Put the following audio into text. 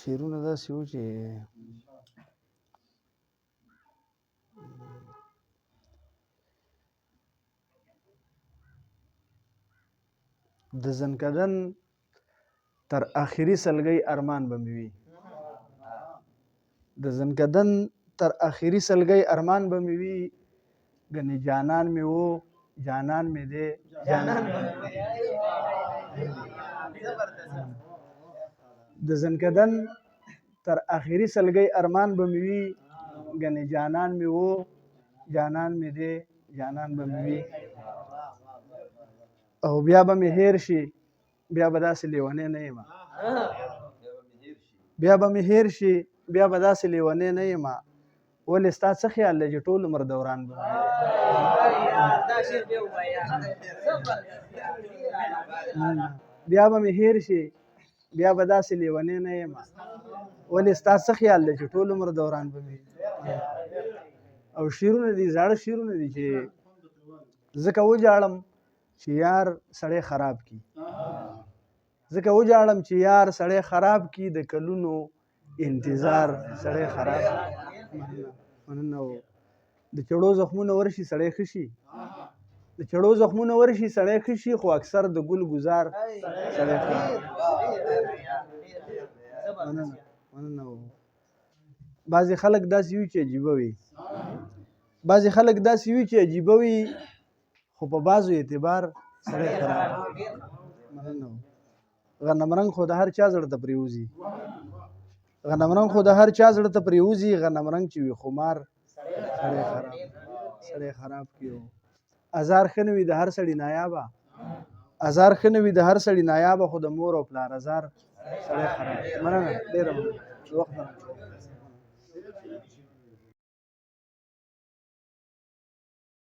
شعرونه داسې وو چې د زنکدن تر آخري سلګۍ ارمان به مې وي، د زنکدن تر آخري سلګۍ ارمان به مې وي، ګنې جانان مې و جانان مې دی جانان د زنکدن تر آخري سلګۍ ارمان به مې وي، ګنې جانان مې و جانان مې دی جانان به مې وي، او بیا به مې هیر شي بیا به داسې لیونی نه یم، بیا به مې هیر شي بیا به داسې لیونی نه یم، ولې ستا څه خیال دی چې ټول عمر دوران به بیا به مې هیر شي بیا به داسې لیونی نه یم، ولې ستا څه خیال دی چې ټول عمر دوران به مې او شعرونه دي زاړه شعرونه دي چې ځکه وجاړم چې یار سړی خراب کی، ځکه وجاړم چې یار سړی خراب کی، د کلونو انتظار سړی خراب مننه د چړو زخمونه ورشي سړی ښه شي، د چړو زخمونه ورشي سړی ښه شي، خو اکثر د ګل ګزار سړی خراب مننه بعضې خلک داسې وي چې عجیبه وي، بعضې خلک داسې وي چې عجیبه وي، خو په بعضو اعتبار سړی خراب مننه غنم رنګ خو د هر چا زړه ته پرېوځي، غنم رنګ خو د هر چا زړه ته پرېوځي، غنم رنګ چې وي خمار سړی خراب کړي، ازار ښه نه وي د هر سړي نایابه، ازار ښه نه وي د هر سړي نایابه، خو د مور او پلار ازار سړی خراب مننه ډېره مننه وخت